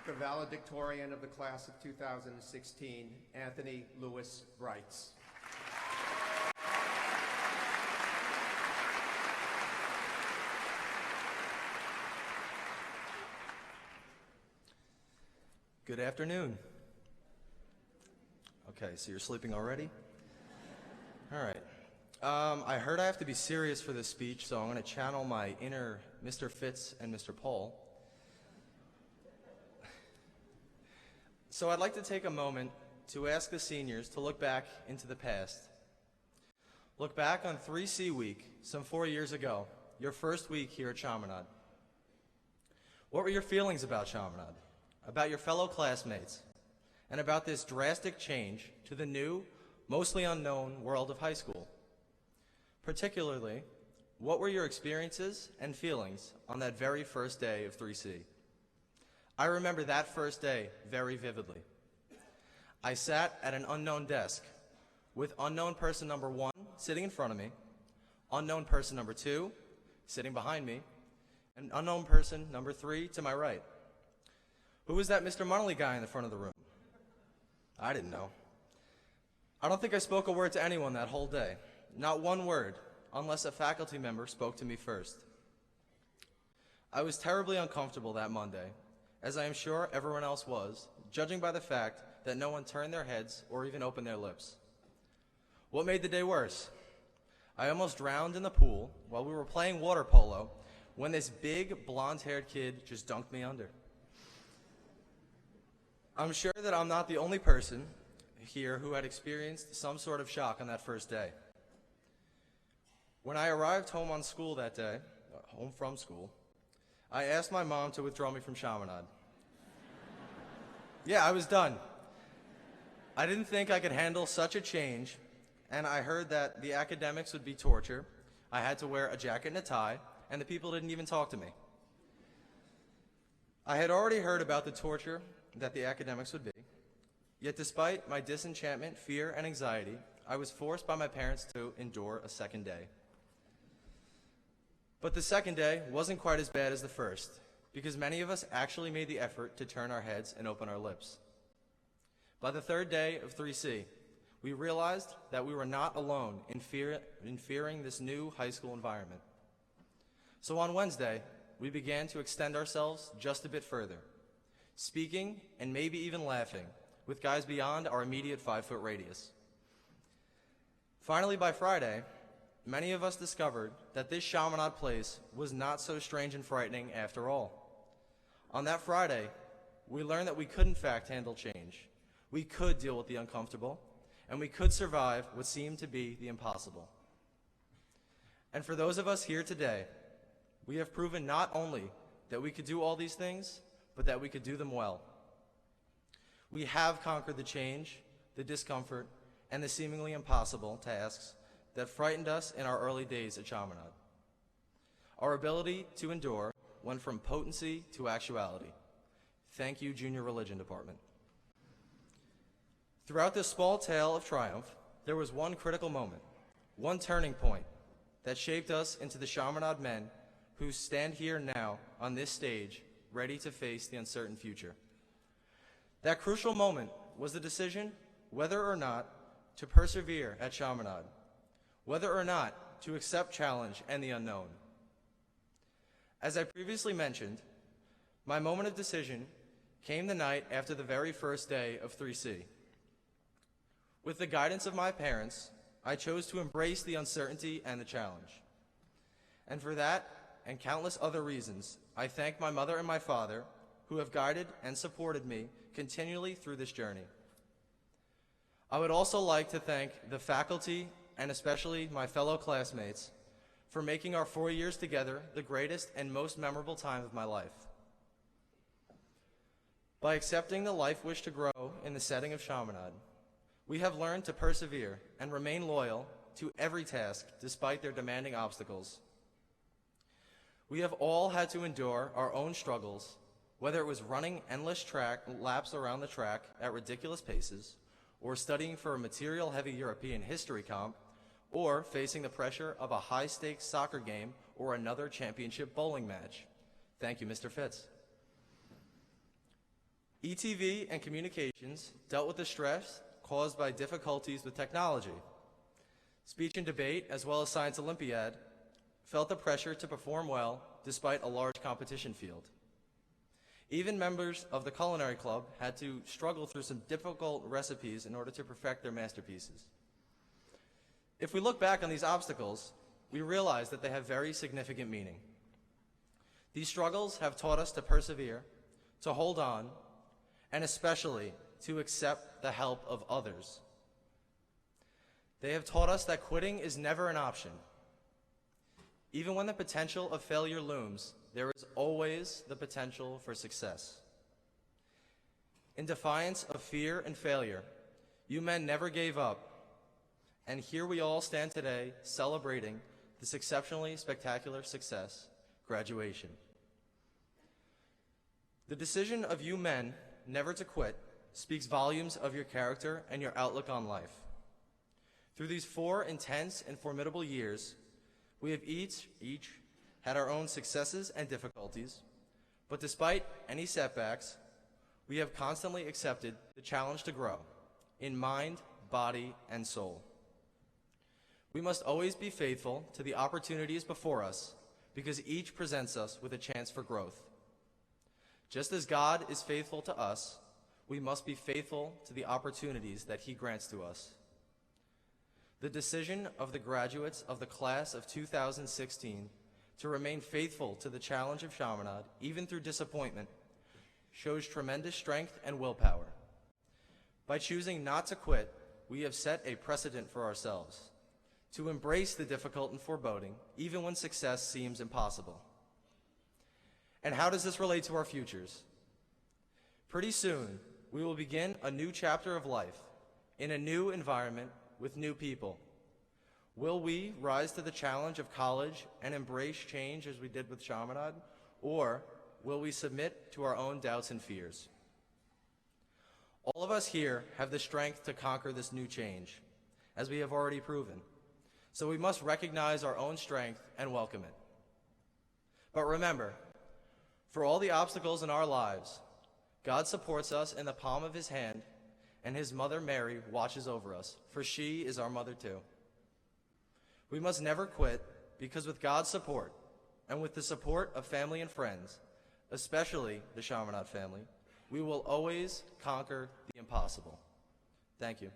the valedictorian of the class of 2016, Anthony Lewis Brights. Good afternoon. Okay, so you're sleeping already? All right. I heard I have to be serious for this speech, so I'm going to channel my inner Mr. Fitz and Mr. Paul. So I'd like to take a moment to ask the seniors to look back into the past. Look back on 3C week, some 4 years ago, your first week here at Chaminade. What were your feelings about Chaminade, about your fellow classmates, and about this drastic change to the new, mostly unknown world of high school? Particularly, what were your experiences and feelings on that very first day of 3C? I remember that first day very vividly. I sat at an unknown desk with unknown person number 1 sitting in front of me, unknown person number 2 sitting behind me, and unknown person number 3 to my right. Who was that Mr. Munnelly guy in the front of the room? I didn't know. I don't think I spoke a word to anyone that whole day. Not one word, unless a faculty member spoke to me first. I was terribly uncomfortable that Monday, as I am sure everyone else was, judging by the fact that no one turned their heads or even opened their lips. What made the day worse? I almost drowned in the pool while we were playing water polo when this big, blonde-haired kid just dunked me under. I'm sure that I'm not the only person here who had experienced some sort of shock on that first day. When I arrived home from school that day, I asked my mom to withdraw me from Chaminade. Yeah, I was done. I didn't think I could handle such a change, and I heard that the academics would be torture. I had to wear a jacket and a tie, and the people didn't even talk to me. I had already heard about the torture that the academics would be, yet despite my disenchantment, fear, and anxiety, I was forced by my parents to endure a second day. But the second day wasn't quite as bad as the first, because many of us actually made the effort to turn our heads and open our lips. By the third day of 3C, we realized that we were not alone in fearing this new high school environment. So on Wednesday, we began to extend ourselves just a bit further, speaking and maybe even laughing with guys beyond our immediate 5-foot radius. Finally, by Friday, many of us discovered that this Chaminade place was not so strange and frightening after all. On that Friday, we learned that we could in fact handle change. We could deal with the uncomfortable, and we could survive what seemed to be the impossible. And for those of us here today, we have proven not only that we could do all these things, but that we could do them well. We have conquered the change, the discomfort, and the seemingly impossible tasks that frightened us in our early days at Chaminade. Our ability to endure went from potency to actuality. Thank you, Junior Religion Department. Throughout this small tale of triumph, there was one critical moment, one turning point that shaped us into the Chaminade men who stand here now on this stage, ready to face the uncertain future. That crucial moment was the decision whether or not to persevere at Chaminade, whether or not to accept challenge and the unknown. As I previously mentioned, my moment of decision came the night after the very first day of 3C. With the guidance of my parents, I chose to embrace the uncertainty and the challenge. And for that, and countless other reasons, I thank my mother and my father, who have guided and supported me continually through this journey. I would also like to thank the faculty, and especially my fellow classmates, for making our 4 years together the greatest and most memorable time of my life. By accepting the life wish to grow in the setting of Chaminade, we have learned to persevere and remain loyal to every task despite their demanding obstacles. We have all had to endure our own struggles, whether it was running endless laps around the track at ridiculous paces, or studying for a material-heavy European history comp, or facing the pressure of a high-stakes soccer game or another championship bowling match. Thank you, Mr. Fitz. ETV and communications dealt with the stress caused by difficulties with technology. Speech and debate, as well as Science Olympiad, felt the pressure to perform well despite a large competition field. Even members of the culinary club had to struggle through some difficult recipes in order to perfect their masterpieces. If we look back on these obstacles, we realize that they have very significant meaning. These struggles have taught us to persevere, to hold on, and especially to accept the help of others. They have taught us that quitting is never an option. Even when the potential of failure looms, there is always the potential for success. In defiance of fear and failure, you men never gave up, and here we all stand today celebrating this exceptionally spectacular success, graduation. The decision of you men never to quit speaks volumes of your character and your outlook on life. Through these 4 intense and formidable years, we have each had our own successes and difficulties, but despite any setbacks, we have constantly accepted the challenge to grow in mind, body, and soul. We must always be faithful to the opportunities before us because each presents us with a chance for growth. Just as God is faithful to us, we must be faithful to the opportunities that He grants to us. The decision of the graduates of the class of 2016 to remain faithful to the challenge of Chaminade, even through disappointment, shows tremendous strength and willpower. By choosing not to quit, we have set a precedent for ourselves to embrace the difficult and foreboding, even when success seems impossible. And how does this relate to our futures? Pretty soon, we will begin a new chapter of life in a new environment with new people. Will we rise to the challenge of college and embrace change as we did with Chaminade, or will we submit to our own doubts and fears? All of us here have the strength to conquer this new change, as we have already proven. So we must recognize our own strength and welcome it. But remember, for all the obstacles in our lives, God supports us in the palm of His hand, and His mother Mary watches over us, for she is our mother too. We must never quit, because with God's support, and with the support of family and friends, especially the Chaminade family, we will always conquer the impossible. Thank you.